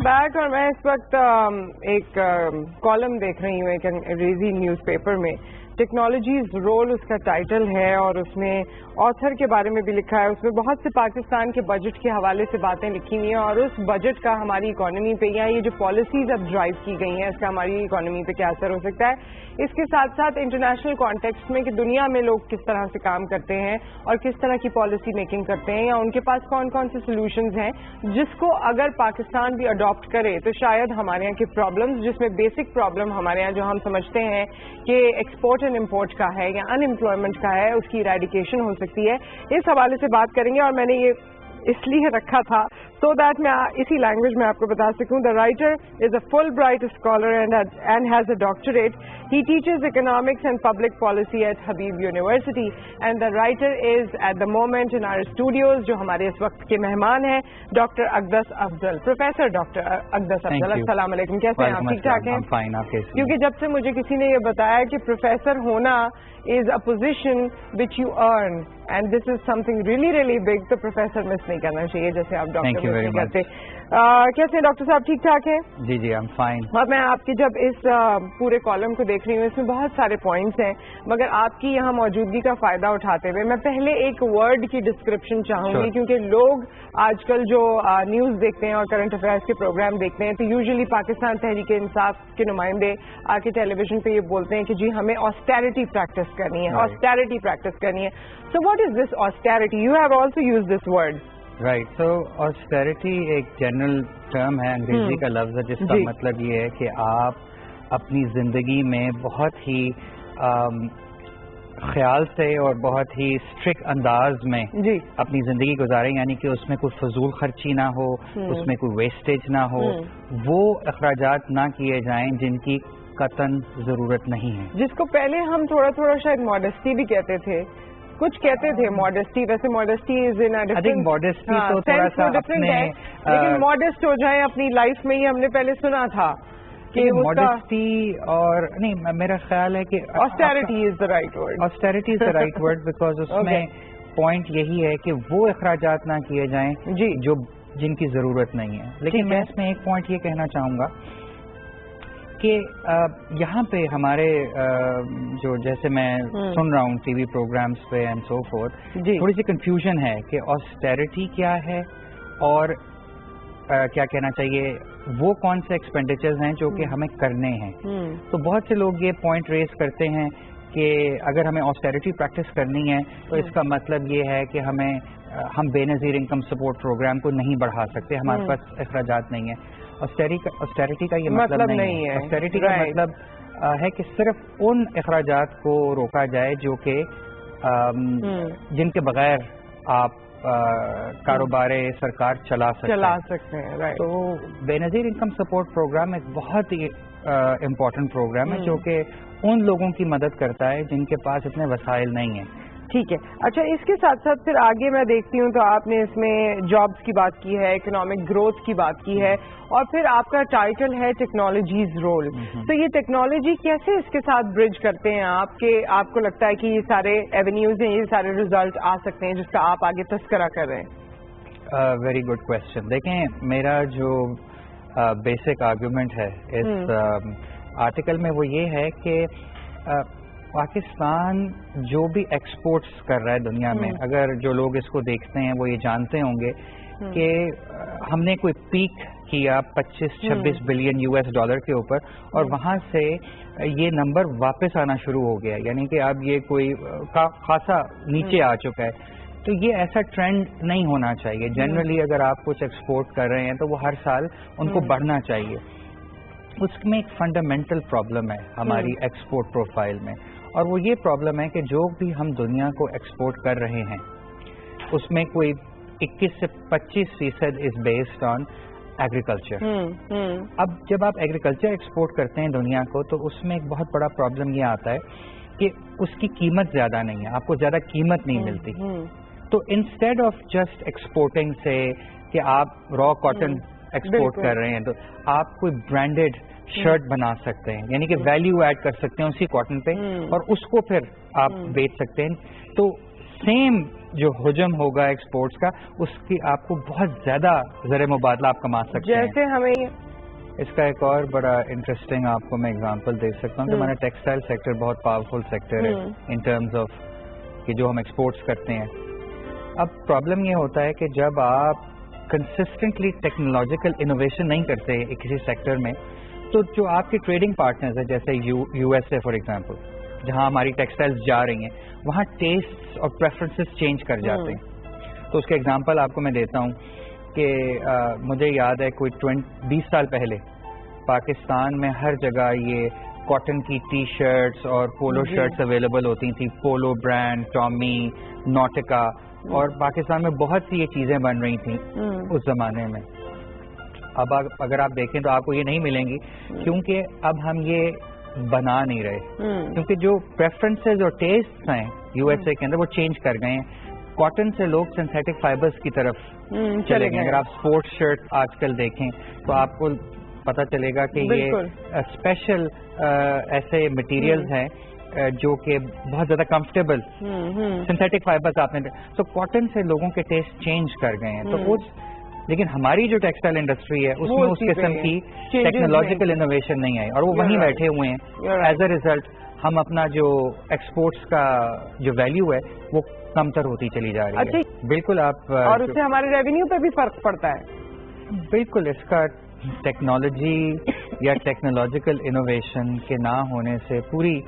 Back और मैं इस वक्त एक कॉलम देख रही हूँ एक अंग्रेजी न्यूज़पेपर में, टेक्नोलॉजीज रोल उसका टाइटल है और उसमें ऑथर के बारे में भी लिखा है. उसमें बहुत से पाकिस्तान के बजट के हवाले से बातें लिखी हुई हैं और उस बजट का हमारी इकोनॉमी पे या ये जो पॉलिसीज अब ड्राइव की गई हैं इसका हमारी इकोनॉमी पे क्या असर हो सकता है. इसके साथ साथ इंटरनेशनल कॉन्टेक्स्ट में कि दुनिया में लोग किस तरह से काम करते हैं और किस तरह की पॉलिसी मेकिंग करते हैं या उनके पास कौन कौन से सोल्यूशंस हैं जिसको अगर पाकिस्तान भी अडॉप्ट करे तो शायद हमारे यहाँ के प्रॉब्लम्स, जिसमें बेसिक प्रॉब्लम हमारे यहाँ जो हम समझते हैं कि एक्सपोर्ट एंड इम्पोर्ट का है या अनएम्प्लॉयमेंट का है, उसकी इरेडिकेशन हो सकती है. इस हवाले से बात करेंगे और मैंने ये इसलिए रखा था so that मैं इसी लैंग्वेज में आपको बता सकूं. The writer is a Fulbright scholar and has a doctorate. He teaches economics and public policy at Habib university and the writer is at the moment in our studios. जो हमारे इस वक्त के मेहमान हैं doctor Aqdas Afzal, professor doctor Aqdas Afzal. अस्सलाम वालेकुम, कैसे हैं आप? ठीक ठाक हैं? क्योंकि जब से मुझे किसी ने ये बताया कि प्रोफेसर होना is a position which you earn and this is something really really big, तो प्रोफेसर मिस नहीं करना चाहिए जैसे आप डॉक्टर मिस नहीं करते. कैसे डॉक्टर साहब, ठीक ठाक हैं? जी जी, I'm fine. और मैं आपकी जब इस पूरे कॉलम को देख रही हूँ इसमें बहुत सारे पॉइंट्स हैं, मगर आपकी यहाँ मौजूदगी का फायदा उठाते हुए मैं पहले एक वर्ड की डिस्क्रिप्शन चाहूंगी. क्योंकि लोग आजकल जो न्यूज़ देखते हैं और करंट अफेयर्स के प्रोग्राम देखते हैं तो यूजुअली पाकिस्तान तहरीक इंसाफ के नुमाइंदे आके टेलीविजन पे ये बोलते हैं कि जी हमें ऑस्टेरिटी प्रैक्टिस करनी है, ऑस्टेरिटी प्रैक्टिस करनी है. So what is this austerity? You have also used this word. Right. तो ऑस्टेरिटी एक जनरल टर्म है, अंग्रेजी का लफ्ज है जिसका मतलब ये है कि आप अपनी जिंदगी में बहुत ही ख्याल से और बहुत ही स्ट्रिक्ट अंदाज में अपनी जिंदगी गुजारें, यानी कि उसमें कोई फजूल खर्ची ना हो, उसमें कोई वेस्टेज ना हो, वो अखराजात ना किए जाएं जिनकी कतन जरूरत नहीं है. जिसको पहले हम थोड़ा थोड़ा शायद मॉडेस्टी भी कहते थे, कुछ कहते थे मॉडेस्टी. वैसे modesty is in a different, modesty तो थोड़ा सा डिफरेंट है, लेकिन मॉडेस्ट हो जाए अपनी लाइफ में, ये हमने पहले सुना था कि मॉडेस्टी. और नहीं, मेरा ख्याल है कि austerity is the right word. Austerity is the right word because उसमें पॉइंट यही है कि वो अखराजात ना किए जाएं जो जिनकी जरूरत नहीं है. लेकिन मैं इसमें एक पॉइंट ये कहना चाहूंगा कि यहाँ पे हमारे जो जैसे मैं सुन रहा हूँ टीवी प्रोग्राम्स पे एंड सो फोर्थ, थोड़ी सी कंफ्यूजन है कि ऑस्टेरिटी क्या है और क्या कहना चाहिए, वो कौन से एक्सपेंडिचर्स हैं जो कि हमें करने हैं. तो बहुत से लोग ये पॉइंट रेज करते हैं कि अगर हमें ऑस्टेरिटी प्रैक्टिस करनी है तो इसका मतलब ये है कि हम बेनज़ीर इनकम सपोर्ट प्रोग्राम को नहीं बढ़ा सकते, हमारे पास अखराजात नहीं है. ऑस्टेरिटी का ये मतलब नहीं है. ऑस्टेरिटी का मतलब है कि सिर्फ उन अखराजात को रोका जाए जो कि जिनके बगैर आप कारोबार सरकार चला सकते हैं. तो बेनज़ीर इनकम सपोर्ट प्रोग्राम एक बहुत ही इम्पोर्टेंट प्रोग्राम है जो कि उन लोगों की मदद करता है जिनके पास इतने वसाइल नहीं है. ठीक है. अच्छा, इसके साथ साथ फिर आगे मैं देखती हूँ तो आपने इसमें जॉब्स की बात की है, इकोनॉमिक ग्रोथ की बात की है और फिर आपका टाइटल है टेक्नोलॉजीज रोल. तो ये टेक्नोलॉजी कैसे इसके साथ ब्रिज करते हैं आपको लगता है कि ये सारे एवेन्यूज हैं, ये सारे रिजल्ट आ सकते हैं जिसका आप आगे तस्करा कर रहे हैं? Very good question. देखें, मेरा जो बेसिक आर्गुमेंट है इस आर्टिकल में वो ये है कि पाकिस्तान जो भी एक्सपोर्ट्स कर रहा है दुनिया में, अगर जो लोग इसको देखते हैं वो ये जानते होंगे कि हमने कोई पीक किया 25-26 बिलियन US डॉलर के ऊपर और वहाँ से ये नंबर वापस आना शुरू हो गया, यानी कि अब ये कोई खासा नीचे आ चुका है. तो ये ऐसा ट्रेंड नहीं होना चाहिए. जनरली अगर आप कुछ एक्सपोर्ट कर रहे हैं तो वो हर साल उनको बढ़ना चाहिए. उसमें एक फंडामेंटल प्रॉब्लम है हमारी एक्सपोर्ट प्रोफाइल में, और वो ये प्रॉब्लम है कि जो भी हम दुनिया को एक्सपोर्ट कर रहे हैं उसमें कोई 21 से 25% इज बेस्ड ऑन एग्रीकल्चर. अब जब आप एग्रीकल्चर एक्सपोर्ट करते हैं दुनिया को तो उसमें एक बहुत बड़ा प्रॉब्लम ये आता है कि उसकी कीमत ज्यादा नहीं है, आपको ज्यादा कीमत नहीं मिलती. तो इंस्टेड ऑफ जस्ट एक्सपोर्टिंग से कि आप रॉ कॉटन एक्सपोर्ट कर रहे हैं तो आप कोई ब्रांडेड शर्ट बना सकते हैं, यानी कि वैल्यू ऐड कर सकते हैं उसी कॉटन पे और उसको फिर आप बेच सकते हैं. तो سیم جو حجم ہوگا ایکسپورٹس کا اس کی آپ کو بہت زیادہ زر مبادلہ آپ کما سکتے ہیں. جیسے ہمیں اس کا ایک اور بڑا انٹرسٹنگ آپ کو میں اگزامپل دے سکتا ہوں کہ ہمارا ٹیکسٹائل سیکٹر بہت پاورفل سیکٹر ہے ان ٹرمز آف کہ جو ہم ایکسپورٹس کرتے ہیں. اب پرابلم یہ ہوتا ہے کہ جب آپ کنسسٹنٹلی ٹیکنالوجیکل انوویشن نہیں کرتے کسی سیکٹر میں تو جو آپ کے ٹریڈنگ پارٹنرز ہیں جیسے U S A for example جہاں ہماری ٹیکسٹائلز جا رہی ہیں وہاں ٹیسٹ اور پریفرنسز چینج کر جاتے ہیں. تو اس کے ایگزامپل آپ کو میں دیتا ہوں کہ مجھے یاد ہے کوئی 20 سال پہلے پاکستان میں ہر جگہ یہ کاٹن کی ٹی شرٹس اور پولو شرٹس اویلیبل ہوتی تھیں, پولو برانڈ, ٹامی, نوٹیکا, اور پاکستان میں بہت سی یہ چیزیں بن رہی تھیں اس زمانے میں. اب اگر آپ دیکھیں تو آپ کو یہ نہیں ملیں گی کیونکہ اب ہم یہ بنا نہیں رہے, کیونکہ جو پریفرنسز اور ٹیسٹ ہیں یو ایس اے کے اندر وہ چینج کر گئے ہیں. کاٹن سے لوگ سنتھیٹک فائبرز کی طرف چلے گئے. اگر آپ اسپورٹس شرٹ آج کل دیکھیں تو آپ کو پتہ چلے گا کہ یہ اسپیشل ایسے مٹیریلز ہیں جو کہ بہت زیادہ کمفرٹیبل سنتھیٹک فائبرز آپ نے تو کاٹن سے لوگوں کے ٹیسٹ چینج کر گئے ہیں. تو لیکن ہماری جو ٹیکسٹائل انڈسٹری ہے اس میں اس قسم کی ٹیکنالوجیکل انوویشن نہیں آئی اور وہ وہیں بیٹھے ہوئے ہیں. ایز اے ریزلٹ ہم اپنا جو ایکسپورٹس کا جو ویلیو ہے وہ کم تر ہوتی چلی جا رہی ہے. بالکل آپ اور اس سے ہمارے ریونیو پہ بھی فرق پڑتا ہے. بالکل اس کا ٹیکنالوجی یا ٹیکنالوجیکل انوویشن کے نہ ہونے سے پوری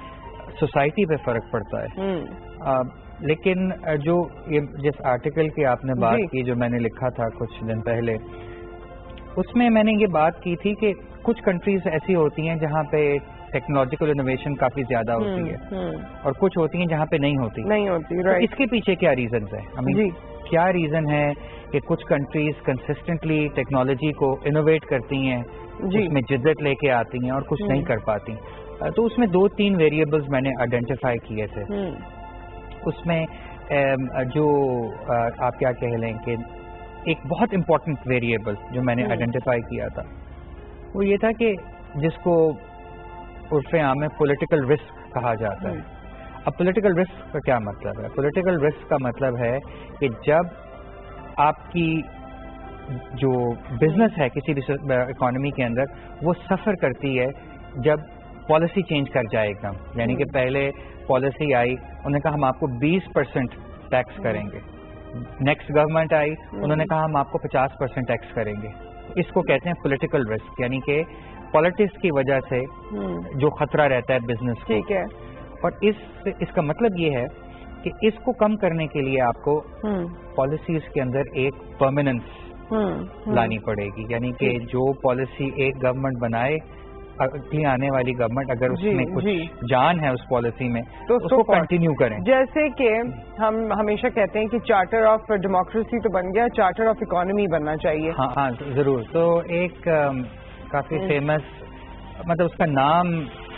سوسائٹی پہ فرق پڑتا ہے. لیکن جو جس آرٹیکل کی آپ نے بات کی جو میں نے لکھا تھا کچھ دن پہلے اس میں نے یہ بات کی تھی کہ کچھ کنٹریز ایسی ہوتی ہیں جہاں پہ ٹیکنالوجیکل انوویشن کافی زیادہ ہوتی ہے اور کچھ ہوتی ہیں جہاں پہ نہیں ہوتی. اس کے پیچھے کیا ریزنز ہیں؟ کیا ریزن ہے کہ کچھ کنٹریز کنسسٹنٹلی ٹیکنالوجی کو انوویٹ کرتی ہیں, اس میں جدت لے کے آتی ہیں اور کچھ نہیں کر پاتی. تو اس میں 2-3 ویریبلز میں نے آئیڈینٹیفائی کیے تھے. اس میں جو آپ کیا کہہ لیں کہ ایک بہت امپورٹنٹ ویریبل جو میں نے آئیڈینٹیفائی کیا تھا وہ یہ تھا کہ جس کو عرف عام میں پولیٹیکل رسک کہا جاتا ہے. اب پولیٹیکل رسک کا کیا مطلب ہے؟ پولیٹیکل رسک کا مطلب ہے کہ جب آپ کی جو بزنس ہے کسی بھی اکانومی کے اندر وہ سفر کرتی ہے جب پالیسی چینج کر جائے ایک دم, یعنی کہ پہلے پالیسی آئی انہوں نے کہا ہم آپ کو 20% ٹیکس کریں گے, نیکسٹ گورنمنٹ آئی انہوں نے کہا ہم آپ کو 50% ٹیکس کریں گے. اس کو کہتے ہیں پولیٹیکل رسک, یعنی کہ پالیٹکس کی وجہ سے جو خطرہ رہتا ہے بزنس کو. ٹھیک ہے. اور اس کا مطلب یہ ہے کہ اس کو کم کرنے کے لیے آپ کو پالیسیز کے اندر ایک پرماننس لانی پڑے گی, یعنی کہ جو پالیسی ایک گورنمنٹ بنائے اگلی آنے والی گورنمنٹ اگر اس میں کچھ جان ہے اس پالیسی میں تو اس کو کنٹینیو کریں. جیسے کہ ہم ہمیشہ کہتے ہیں کہ چارٹر آف ڈیموکریسی تو بن گیا, چارٹر آف اکانومی بننا چاہیے. ہاں ضرور. تو ایک کافی فیمس مطلب اس کا نام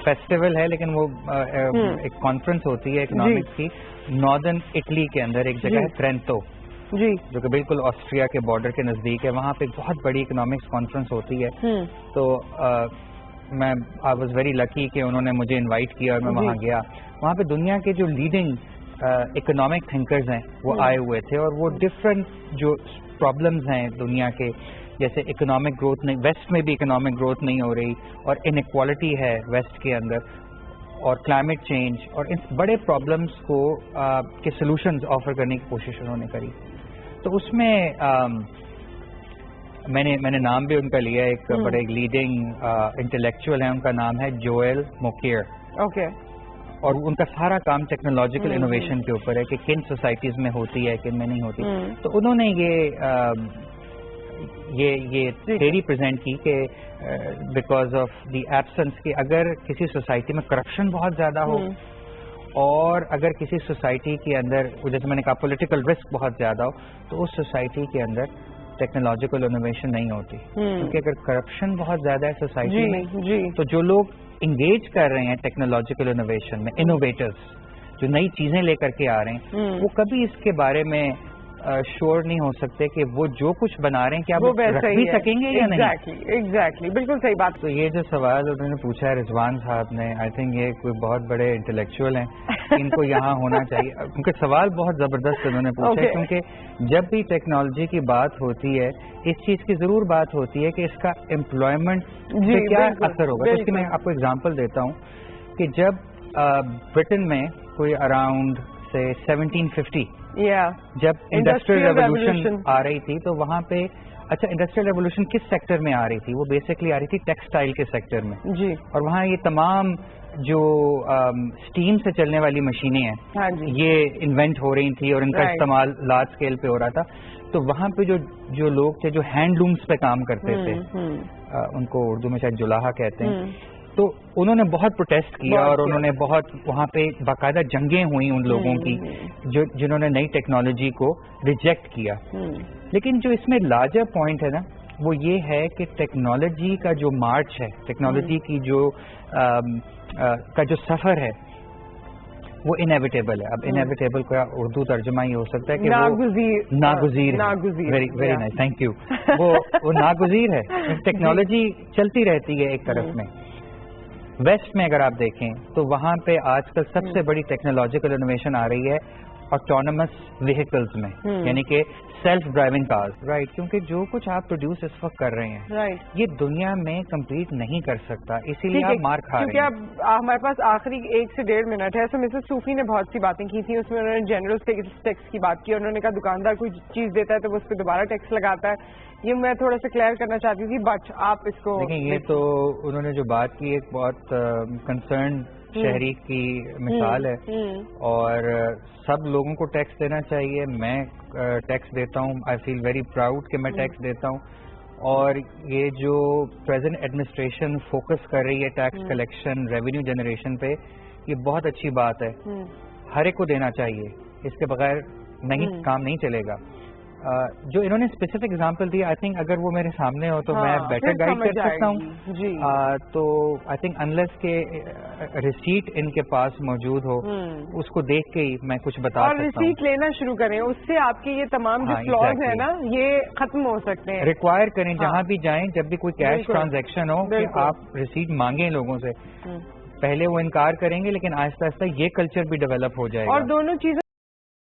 فیسٹیول ہے لیکن وہ ایک کانفرنس ہوتی ہے اکنامکس کی ناردرن اٹلی کے اندر ایک جگہ ہے ٹرینٹو جو کہ بالکل آسٹریا کے بارڈر کے نزدیک ہے. وہاں پہ بہت بڑی اکنامکس کانفرنس ہوتی ہے. تو میں آئی واز ویری لکی کہ انہوں نے مجھے انوائٹ کیا اور میں وہاں گیا. وہاں پہ دنیا کے جو لیڈنگ اکنامک تھنکرز ہیں وہ آئے ہوئے تھے اور وہ ڈفرینٹ جو پرابلمز ہیں دنیا کے جیسے اکنامک گروتھ نہیں, ویسٹ میں بھی اکنامک گروتھ نہیں ہو رہی اور انیکوالٹی ہے ویسٹ کے اندر اور کلائمیٹ چینج اور ان بڑے پرابلمس کو کے سلوشنز آفر کرنے کی کوشش انہوں نے کری. تو اس میں میں نے نام بھی ان کا لیا, ایک بڑے لیڈنگ انٹلیکچوئل ہیں, ان کا نام ہے جوئل موکیر. اوکے. اور ان کا سارا کام ٹیکنالوجیکل انوویشن کے اوپر ہے کہ کن سوسائٹیز میں ہوتی ہے کن میں نہیں ہوتی. تو انہوں نے یہ تھیوری پریزنٹ کی کہ بیکاز آف دی ایبسنس کہ اگر کسی سوسائٹی میں کرپشن بہت زیادہ ہو اور اگر کسی سوسائٹی کے اندر جیسے میں نے کہا پولیٹیکل رسک بہت زیادہ ہو تو اس سوسائٹی کے اندر ٹیکنالوجیکل انوویشن نہیں ہوتی. کیونکہ اگر کرپشن بہت زیادہ ہے سوسائٹی میں تو جو لوگ انگیج کر رہے ہیں ٹیکنالوجیکل انوویشن میں, انوویٹرز جو نئی چیزیں لے کر کے آ رہے ہیں وہ کبھی اس کے بارے میں شور نہیں ہو سکتے کہ وہ جو کچھ بنا رہے ہیں کیا وہ رکھ بھی سکیں گے یا نہیں. ایگزیکٹلی بالکل صحیح بات. تو یہ جو سوال انہوں نے پوچھا ہے رضوان صاحب نے, آئی تھنک یہ کوئی بہت بڑے انٹلیکچوئل ہیں इनको यहाँ होना चाहिए, क्योंकि सवाल बहुत ज़बरदस्त उन्होंने पूछा है, क्योंकि जब भी टेक्नोलॉजी की बात होती है इस चीज़ की ज़रूर बात होती है कि इसका एम्प्लॉयमेंट पे क्या असर होगा। तो इसकी मैं आपको एग्जांपल देता हूँ कि जब ब्रिटेन में कोई अराउंड से 1750 जब इंडस्ट्रियल रेवोल्यूशन आ रही थी तो वहाँ पे, अच्छा इंडस्ट्रियल रेवोल्यूशन किस सेक्टर में आ रही थी? वो बेसिकली आ रही थी टेक्सटाइल के सेक्टर में जी। और वहाँ ये तमाम जो स्टीम से चलने वाली मशीनें हैं, हाँ जी, ये इन्वेंट हो रही थी और इनका इस्तेमाल लार्ज स्केल पे हो रहा था। तो वहाँ पे जो लोग थे जो हैंडलूम्स पे काम करते थे, उनको उर्दू में शायद जुलाहा कहते हैं, तो उन्होंने बहुत प्रोटेस्ट किया और उन्होंने बहुत वहाँ पे बाकायदा जंगें हुई उन लोगों की जिन्होंने नई टेक्नोलॉजी को रिजेक्ट किया। लेकिन जो इसमें लार्जर पॉइंट है ना, वो ये है कि टेक्नोलॉजी का जो मार्च है, टेक्नोलॉजी की का जो सफर है वो इनएविटेबल है। अब इनएविटेबल का उर्दू तर्जुमा ये हो सकता है कि नागुज़ीर वेरी नाइस, थैंक यू। वो नागुज़ीर है। टेक्नोलॉजी चलती रहती है एक तरफ में। वेस्ट में अगर आप देखें तो वहाँ पे आजकल सबसे बड़ी टेक्नोलॉजिकल इनोवेशन आ रही है ऑटोनमस व्हीकल्स में, यानी कि सेल्फ ड्राइविंग कार्स, राइट। क्योंकि जो कुछ आप प्रोड्यूस इस वक्त कर रहे हैं, ये दुनिया में कम्पीट नहीं कर सकता, इसीलिए आप मार खा रहे हैं। क्योंकि अब हमारे पास आखिरी 1 से 1.5 मिनट है। तो मिसेस सूफी ने बहुत सी बातें की थी, उसमें उन्होंने जनरल टैक्स की बात की। उन्होंने कहा दुकानदार कोई चीज देता है तो वो उस पर दोबारा टैक्स लगाता है। ये मैं थोड़ा सा क्लियर करना चाहती थी, बट आप इसको देखें। ये तो उन्होंने जो बात की एक बहुत कंसर्न शहरी की मिसाल है और सब लोगों को टैक्स देना चाहिए। मैं टैक्स देता हूँ, आई फील वेरी प्राउड कि मैं टैक्स देता हूँ। और ये जो प्रेजेंट एडमिनिस्ट्रेशन फोकस कर रही है टैक्स कलेक्शन, रेवेन्यू जनरेशन पे, ये बहुत अच्छी बात है। हर एक को देना चाहिए, इसके बगैर काम नहीं चलेगा। जो इन्होंने स्पेसिफिक एग्जांपल दिया, आई थिंक अगर वो मेरे सामने हो तो मैं बेटर गाइड कर सकता हूँ। तो आई थिंक अनलेस के रिसीट इनके पास मौजूद हो, उसको देख के ही मैं कुछ बता सकता हूँ। और रिसीट लेना शुरू करें, उससे आपके ये तमाम जो फ्लॉज है ना, ये खत्म हो सकते हैं। रिक्वायर करें जहाँ भी जाएं, जब भी कोई कैश ट्रांजैक्शन हो, कि आप रिसीट मांगें लोगों से। पहले वो इनकार करेंगे, लेकिन आहिस्ता आहिस्ता ये कल्चर भी डेवलप हो जाएगा। और दोनों चीजें